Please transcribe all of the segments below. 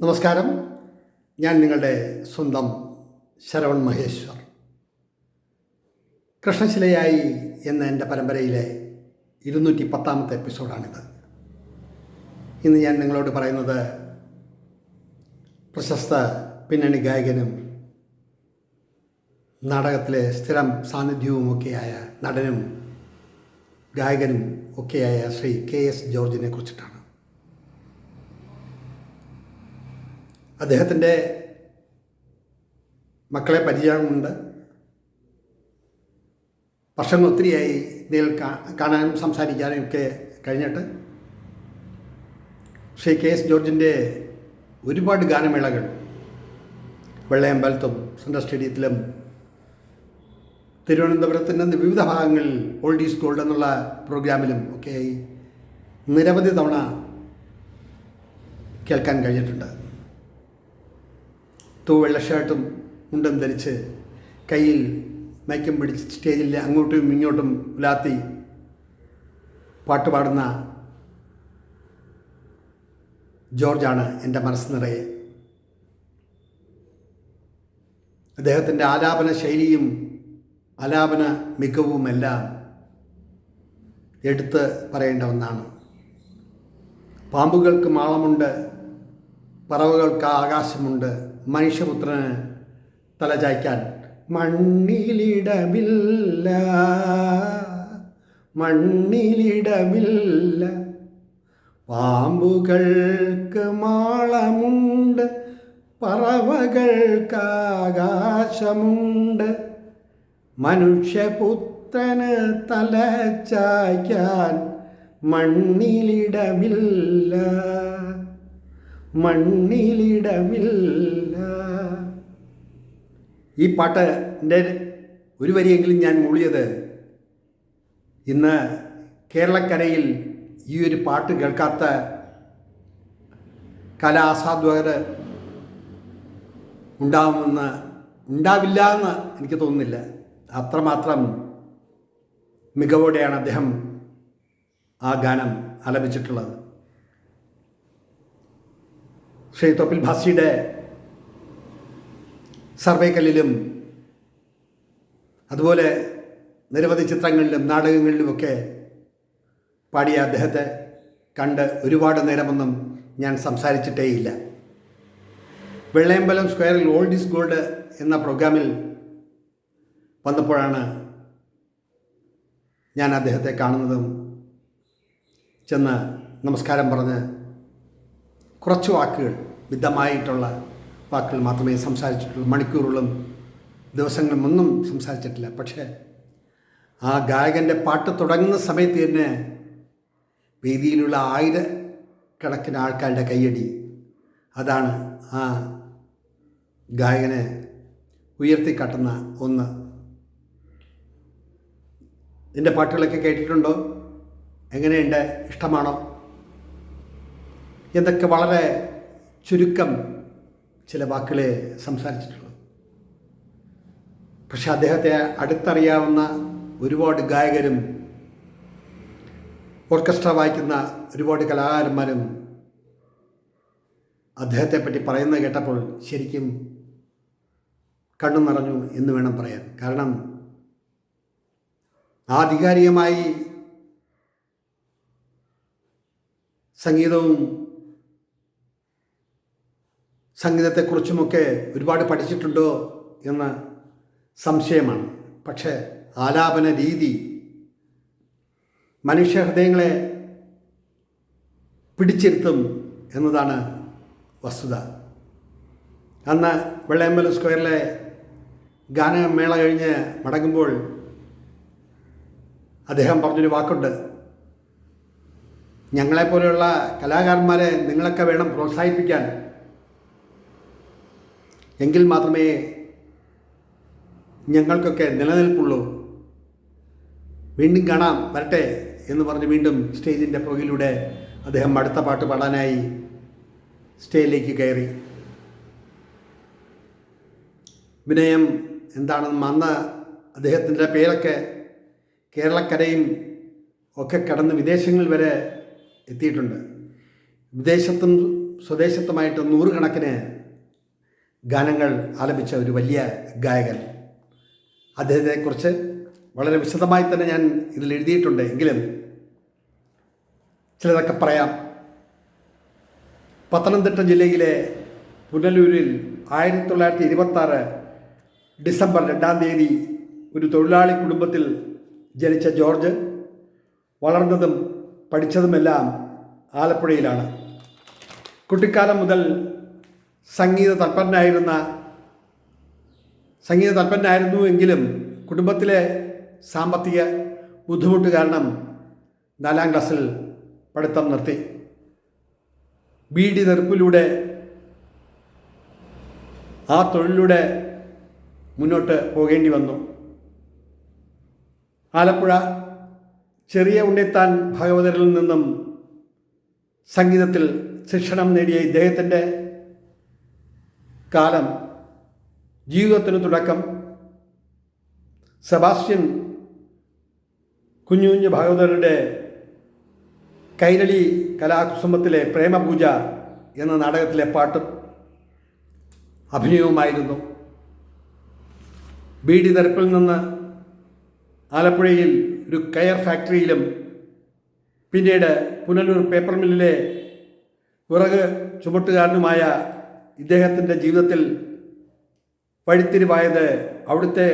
നമസ്കാരം. ഞാൻ നിങ്ങളുടെ സ്വന്തം ശരവൺ മഹേശ്വർ. കൃഷ്ണശിലയായി എന്ന എൻ്റെ പരമ്പരയിലെ 210ാമത്തെ എപ്പിസോഡാണിത്. ഇന്ന് ഞാൻ നിങ്ങളോട് പറയുന്നത് പ്രശസ്ത പിന്നണി ഗായകനും നാടകത്തിലെ സ്ഥിരം സാന്നിധ്യവുമൊക്കെയായ നടനും ഗായകനും ഒക്കെയായ ശ്രീ KS ജോർജിനെ കുറിച്ചിട്ടാണ്. അദ്ദേഹത്തിൻ്റെ മക്കളെ പരിചയമുണ്ട്. വർഷങ്ങൾ ഒത്തിരിയായി നേരിൽ കാണാനും സംസാരിക്കാനും ഒക്കെ കഴിഞ്ഞിട്ട്. ശ്രീ KS ജോർജിൻ്റെ ഒരുപാട് ഗാനമേളകൾ വെള്ളയമ്പലത്തും സെൻട്രൽ സ്റ്റേഡിയത്തിലും തിരുവനന്തപുരത്തിൻ്റെ വിവിധ ഭാഗങ്ങളിൽ ഓൾഡ് ഈസ് ഗോൾഡ് എന്നുള്ള പ്രോഗ്രാമിലും ഒക്കെയായി നിരവധി തവണ കേൾക്കാൻ കഴിഞ്ഞിട്ടുണ്ട്. വെള്ള ഷർട്ടും മുണ്ടും ധരിച്ച് കയ്യിൽ മൈക്കും പിടിച്ച് സ്റ്റേജിൽ അങ്ങോട്ടും ഇങ്ങോട്ടും ഉലാത്തി പാട്ടുപാടുന്ന ജോർജാണ് എൻ്റെ മനസ്സ് നിറയെ. അദ്ദേഹത്തിൻ്റെ ആലാപന ശൈലിയും ആലാപന മികവുമെല്ലാം എടുത്ത് പറയേണ്ട ഒന്നാണ്. പാമ്പുകൾക്ക് മാളമുണ്ട്, പറവകൾക്ക് ആകാശമുണ്ട്, മനുഷ്യപുത്രന് തലചായ്ക്കാൻ മണ്ണിലിടമില്ല, മണ്ണിലിടമില്ല. പാമ്പുകൾക്ക് മാളമുണ്ട്, പറവകൾക്ക് ആകാശമുണ്ട്, മനുഷ്യപുത്രന് തലചായ്ക്കാൻ മണ്ണിലിടമില്ല, മണ്ണിലിടമില്ല. ഈ പാട്ടിൻ്റെ ഒരു വരിയെങ്കിലും ഞാൻ മൂളിയത് ഇന്ന് കേരളക്കരയിൽ ഈ ഒരു പാട്ട് കേൾക്കാത്ത കലാസ്വാദകർ ഉണ്ടാവില്ല എന്ന് എനിക്ക് തോന്നുന്നില്ല. അത്രമാത്രം മികവോടെയാണ് അദ്ദേഹം ആ ഗാനം ആലപിച്ചിട്ടുള്ളത്. ശ്രീ തോപ്പിൽ ഭാസിയുടെ സർവേക്കല്ലിലും അതുപോലെ നിരവധി ചിത്രങ്ങളിലും നാടകങ്ങളിലുമൊക്കെ പാടിയ അദ്ദേഹത്തെ കണ്ട് ഒരുപാട് നേരമൊന്നും ഞാൻ സംസാരിച്ചിട്ടേയില്ല. വെള്ളയമ്പലം സ്ക്വയറിൽ ഓൾഡ് ഈസ് ഗോൾഡ് എന്ന പ്രോഗ്രാമിൽ വന്നപ്പോഴാണ് ഞാൻ അദ്ദേഹത്തെ കാണുന്നതും ചെന്ന് നമസ്കാരം പറഞ്ഞ് കുറച്ച് വാക്കുകൾ, മിതമായിട്ടുള്ള വാക്കുകൾ മാത്രമേ സംസാരിച്ചിട്ടുള്ളൂ. മണിക്കൂറുകളും ദിവസങ്ങളും ഒന്നും സംസാരിച്ചിട്ടില്ല. പക്ഷേ ആ ഗായകൻ്റെ പാട്ട് തുടങ്ങുന്ന സമയത്ത് തന്നെ വേദിയിലുള്ള ആയിരക്കണക്കിന് ആൾക്കാരുടെ കയ്യടി, അതാണ് ആ ഗായകനെ ഉയർത്തിക്കാട്ടുന്ന ഒന്ന്. എൻ്റെ പാട്ടുകളൊക്കെ കേട്ടിട്ടുണ്ടോ? എങ്ങനെയുണ്ട്? ഇഷ്ടമാണോ? എന്നൊക്കെ വളരെ ചുരുക്കം ചില വാക്കുകളെ സംസാരിച്ചിട്ടുള്ളൂ. പക്ഷെ അദ്ദേഹത്തെ അടുത്തറിയാവുന്ന ഒരുപാട് ഗായകരും ഓർക്കസ്ട്ര വായിക്കുന്ന ഒരുപാട് കലാകാരന്മാരും അദ്ദേഹത്തെപ്പറ്റി പറയുന്നത് കേട്ടപ്പോൾ ശരിക്കും കണ്ണു നിറഞ്ഞു എന്ന് വേണം പറയാൻ. കാരണം ആധികാരികമായി സംഗീതത്തെക്കുറിച്ചുമൊക്കെ ഒരുപാട് പഠിച്ചിട്ടുണ്ടോ എന്ന് സംശയമാണ്. പക്ഷേ ആലാപന രീതി മനുഷ്യഹൃദയങ്ങളെ പിടിച്ചിരുത്തും എന്നതാണ് വസ്തുത. അന്ന് വെള്ളയമ്പലം സ്ക്വയറിലെ ഗാനമേള കഴിഞ്ഞ് മടങ്ങുമ്പോൾ അദ്ദേഹം പറഞ്ഞൊരു വാക്കുണ്ട്: ഞങ്ങളെപ്പോലെയുള്ള കലാകാരന്മാരെ നിങ്ങളൊക്കെ വേണം പ്രോത്സാഹിപ്പിക്കാൻ, എങ്കിൽ മാത്രമേ ഞങ്ങൾക്കൊക്കെ നിലനിൽപ്പുള്ളൂ. വീണ്ടും കാണാം, വരട്ടെ എന്ന് പറഞ്ഞ് വീണ്ടും സ്റ്റേജിൻ്റെ പുറകിലൂടെ അദ്ദേഹം അടുത്ത പാട്ട് പാടാനായി സ്റ്റേജിലേക്ക് കയറി. വിനയം എന്താണെന്നും അന്ന് അദ്ദേഹത്തിൻ്റെ പേരൊക്കെ കേരളക്കരയും ഒക്കെ കടന്ന് വിദേശങ്ങളിൽ വരെ എത്തിയിട്ടുണ്ട്. വിദേശത്തും സ്വദേശത്തുമായിട്ട് നൂറുകണക്കിന് ഗാനങ്ങൾ ആലപിച്ച ഒരു വലിയ ഗായകൻ. അദ്ദേഹത്തെക്കുറിച്ച് വളരെ വിശദമായി തന്നെ ഞാൻ ഇതിൽ എഴുതിയിട്ടുണ്ട്. എങ്കിലും ചിലതൊക്കെ പറയാം. പത്തനംതിട്ട ജില്ലയിലെ പുനലൂരിൽ 1926 ഡിസംബർ 2 ഒരു തൊഴിലാളി കുടുംബത്തിൽ ജനിച്ച ജോർജ് വളർന്നതും പഠിച്ചതുമെല്ലാം ആലപ്പുഴയിലാണ്. കുട്ടിക്കാലം മുതൽ സംഗീത തൽപരനായിരുന്നു എങ്കിലും കുടുംബത്തിലെ സാമ്പത്തിക ബുദ്ധിമുട്ട് കാരണം 4ാം ക്ലാസ്സിൽ പഠിത്തം നിർത്തി. ബീഡി തെറുപ്പിലൂടെ ആ തൊഴിലിലൂടെ മുന്നോട്ട് പോകേണ്ടി വന്നു. ആലപ്പുഴ ചെറിയ ഉണ്ണിത്താൻ ഭാഗവതരിൽ നിന്നും സംഗീതത്തിൽ ശിക്ഷണം നേടിയ ഇദ്ദേഹത്തിൻ്റെ കാലം ജീവിതത്തിന് തുടക്കം സെബാസ്റ്റ്യൻ കുഞ്ഞുകുഞ്ഞ് ഭാഗവതരുടെ കൈരളി കലാകുസുമത്തിലെ പ്രേമപൂജ എന്ന നാടകത്തിലെ പാട്ടും അഭിനയവുമായിരുന്നു. ബീഡി തെറുപ്പിൽ നിന്ന് ആലപ്പുഴയിൽ ഒരു കയർ ഫാക്ടറിയിലും പിന്നീട് പുനലൂർ പേപ്പർ മില്ലിലെ വിറക് ചുമട്ടുകാരനുമായ ഇദ്ദേഹത്തിൻ്റെ ജീവിതത്തിൽ വഴിത്തിരിവായത് അവിടുത്തെ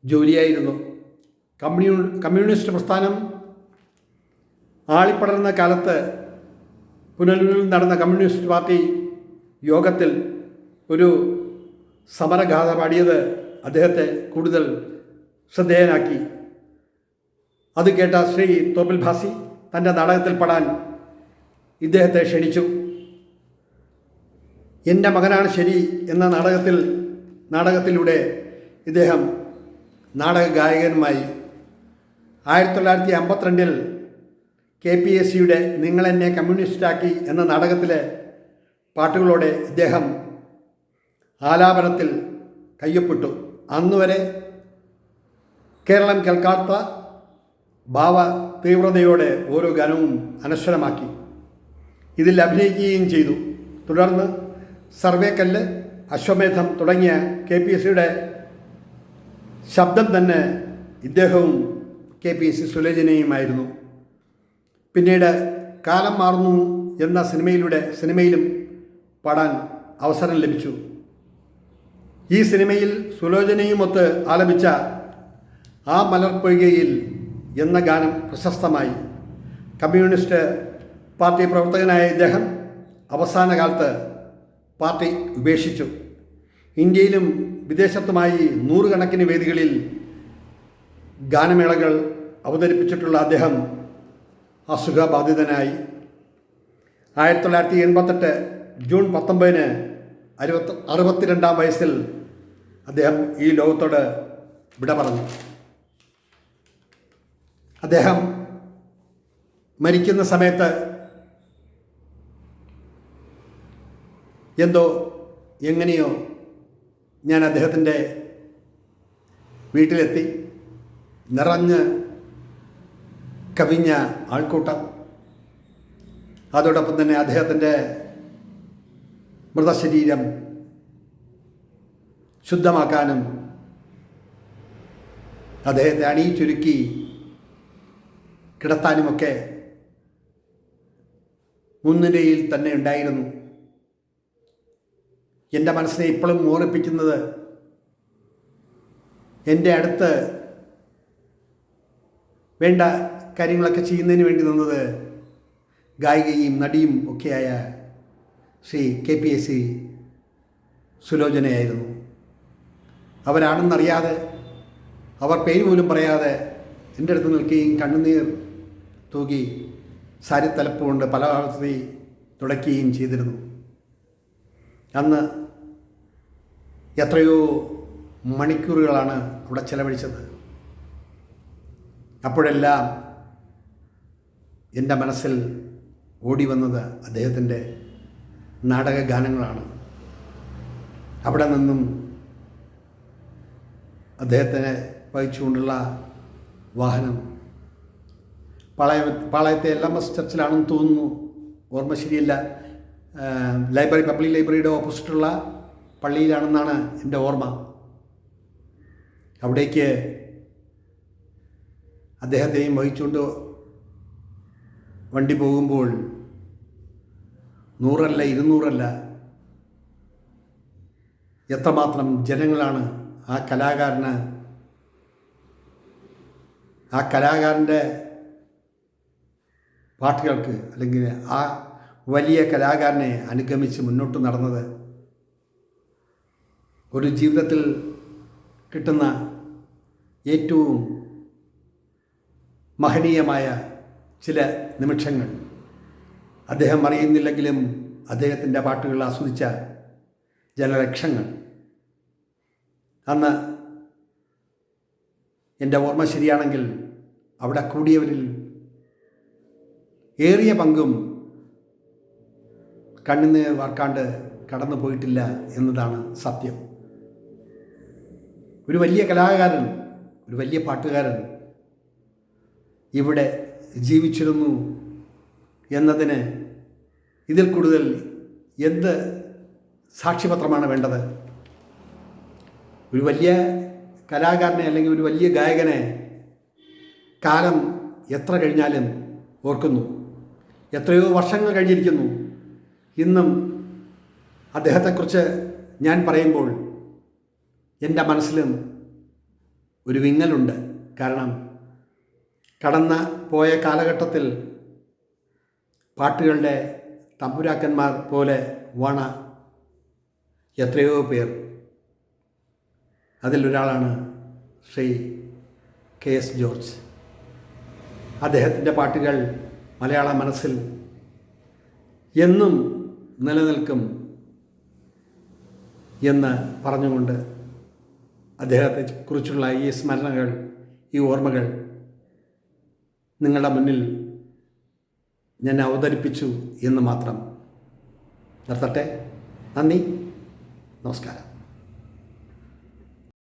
ജോലിയായിരുന്നു. കമ്മ്യൂണിസ്റ്റ് പ്രസ്ഥാനം ആളിപ്പടർന്ന കാലത്ത് പുനലൂരിൽ നടന്ന കമ്മ്യൂണിസ്റ്റ് പാർട്ടി യോഗത്തിൽ ഒരു സമരഗാഥ പാടിയത് അദ്ദേഹത്തെ കൂടുതൽ ശ്രദ്ധേയനാക്കി. അത് കേട്ട ശ്രീ തോപ്പിൽ ഭാസി തൻ്റെ നാടകത്തിൽ പാടാൻ ഇദ്ദേഹത്തെ ക്ഷണിച്ചു. എൻ്റെ മകനാണ് ശരി എന്ന നാടകത്തിലൂടെ ഇദ്ദേഹം നാടക ഗായകനുമായി. 1952 KPSCയുടെ നിങ്ങളെന്നെ കമ്മ്യൂണിസ്റ്റാക്കി എന്ന നാടകത്തിലെ പാട്ടുകളോടെ ഇദ്ദേഹം ആലാപനത്തിൽ കയ്യൊപ്പിട്ടു. അന്നുവരെ കേരളം കേൾക്കാത്ത ഭാവ തീവ്രതയോടെ ഓരോ ഗാനവും അനശ്വരമാക്കി. ഇതിൽ അഭിനയിക്കുകയും ചെയ്തു. തുടർന്ന് സർവേക്കല്ല്, അശ്വമേധം തുടങ്ങിയ KPSCയുടെ ശബ്ദം തന്നെ ഇദ്ദേഹവും KPSC സുലോചനയുമായിരുന്നു. പിന്നീട് കാലം മാറുന്നു എന്ന സിനിമയിലും പാടാൻ അവസരം ലഭിച്ചു. ഈ സിനിമയിൽ സുലോചനയുമൊത്ത് ആലപിച്ച ആ മലർപ്പൊയ്കയിൽ എന്ന ഗാനം പ്രശസ്തമായി. കമ്മ്യൂണിസ്റ്റ് പാർട്ടി പ്രവർത്തകനായ ഇദ്ദേഹം അവസാന കാലത്ത് പാർട്ടി ഉപേക്ഷിച്ചു. ഇന്ത്യയിലും വിദേശത്തുമായി നൂറുകണക്കിന് വേദികളിൽ ഗാനമേളകൾ അവതരിപ്പിച്ചിട്ടുള്ള അദ്ദേഹം അസുഖബാധിതനായി. 1988 ജൂൺ 19 62-ാം വയസ്സിൽ അദ്ദേഹം ഈ ലോകത്തോട് വിട പറഞ്ഞു. അദ്ദേഹം മരിക്കുന്ന സമയത്ത് എങ്ങനെയോ ഞാൻ അദ്ദേഹത്തിൻ്റെ വീട്ടിലെത്തി. നിറഞ്ഞ് കവിഞ്ഞ ആൾക്കൂട്ടം. അതോടൊപ്പം തന്നെ അദ്ദേഹത്തിൻ്റെ മൃതശരീരം ശുദ്ധമാക്കാനും അദ്ദേഹത്തെ അണിയിച്ചൊരുക്കി കിടത്താനുമൊക്കെ മുൻനിരയിൽ തന്നെ ഉണ്ടായിരുന്നു. എൻ്റെ മനസ്സിനെ ഇപ്പോഴും ഓർമ്മിപ്പിക്കുന്നത് എൻ്റെ അടുത്ത് വേണ്ട കാര്യങ്ങളൊക്കെ ചെയ്യുന്നതിന് വേണ്ടി നിന്നത് ഗായികയും നടിയും ഒക്കെയായ ശ്രീ KPSC സുലോചനയായിരുന്നു. അവരാണെന്നറിയാതെ, അവർ പേര് പോലും പറയാതെ എൻ്റെ അടുത്ത് നിൽക്കുകയും കണ്ണുനീർ തൂകി സാരിത്തലപ്പ് കൊണ്ട് പല ആവർത്തി തുടയ്ക്കുകയും ചെയ്തിരുന്നു. അന്ന് എത്രയോ മണിക്കൂറുകളാണ് അവിടെ ചെലവഴിച്ചത്. അപ്പോഴെല്ലാം എൻ്റെ മനസ്സിൽ ഓടി വന്നത് അദ്ദേഹത്തിൻ്റെ നാടക ഗാനങ്ങളാണ്. അവിടെ നിന്നും അദ്ദേഹത്തിനെ വഹിച്ചുകൊണ്ടുള്ള വാഹനം പാളയത്തെ LMS ചർച്ചിലാണെന്ന് തോന്നുന്നു ഓർമ്മ ശരിയല്ല, ലൈബ്രറി, പബ്ലിക് ലൈബ്രറിയുടെ ഓപ്പോസിറ്റുള്ള പള്ളിയിലാണെന്നാണ് എൻ്റെ ഓർമ്മ. അവിടേക്ക് അദ്ദേഹത്തെയും വഹിച്ചുകൊണ്ട് വണ്ടി പോകുമ്പോൾ 100 അല്ല 200 അല്ല, എത്രമാത്രം ജനങ്ങളാണ് ആ കലാകാരൻ്റെ പാട്ടുകൾക്ക്, അല്ലെങ്കിൽ ആ വലിയ കലാകാരനെ അനുഗമിച്ച് മുന്നോട്ട് നടന്നത്. ഒരു ജീവിതത്തിൽ കിട്ടുന്ന ഏറ്റവും മഹനീയമായ ചില നിമിഷങ്ങൾ. അദ്ദേഹം അറിയുന്നില്ലെങ്കിലും അദ്ദേഹത്തിൻ്റെ പാട്ടുകൾ ആസ്വദിച്ച ജനലക്ഷങ്ങൾ. അന്ന് എൻ്റെ ഓർമ്മ ശരിയാണെങ്കിൽ അവിടെ കൂടിയവരിൽ ഏറിയ പങ്കും കണ്ണിന് വാർക്കാണ്ട് കടന്നു പോയിട്ടില്ല എന്നതാണ് സത്യം. ഒരു വലിയ കലാകാരൻ, ഒരു വലിയ പാട്ടുകാരൻ ഇവിടെ ജീവിച്ചിരുന്നു എന്നതിന് ഇതിൽ കൂടുതൽ എന്ത് സാക്ഷ്യപത്രമാണ് വേണ്ടത്? ഒരു വലിയ കലാകാരനെ അല്ലെങ്കിൽ ഒരു വലിയ ഗായകനെ കാലം എത്ര കഴിഞ്ഞാലും ഓർക്കുന്നു. എത്രയോ വർഷങ്ങൾ കഴിഞ്ഞിരിക്കുന്നു. ഇന്നും അദ്ദേഹത്തെക്കുറിച്ച് ഞാൻ പറയുമ്പോൾ എൻ്റെ മനസ്സിലും ഒരു വിങ്ങലുണ്ട്. കാരണം കടന്നു പോയ കാലഘട്ടത്തിൽ പാട്ടുകളുടെ തമ്പുരാക്കന്മാർ പോലെ വാണ എത്രയോ പേർ. അതിലൊരാളാണ് ശ്രീ KS ജോർജ്. അദ്ദേഹത്തിൻ്റെ പാട്ടുകൾ മലയാള മനസ്സിൽ എന്നും നിലനിൽക്കും എന്ന് പറഞ്ഞുകൊണ്ട് അദ്ദേഹത്തെക്കുറിച്ചുള്ള ഈ സ്മരണകൾ, ഈ ഓർമ്മകൾ നിങ്ങളുടെ മുന്നിൽ ഞാൻ അവതരിപ്പിച്ചു എന്ന് മാത്രം. നിർത്തട്ടെ. നന്ദി, നമസ്കാരം.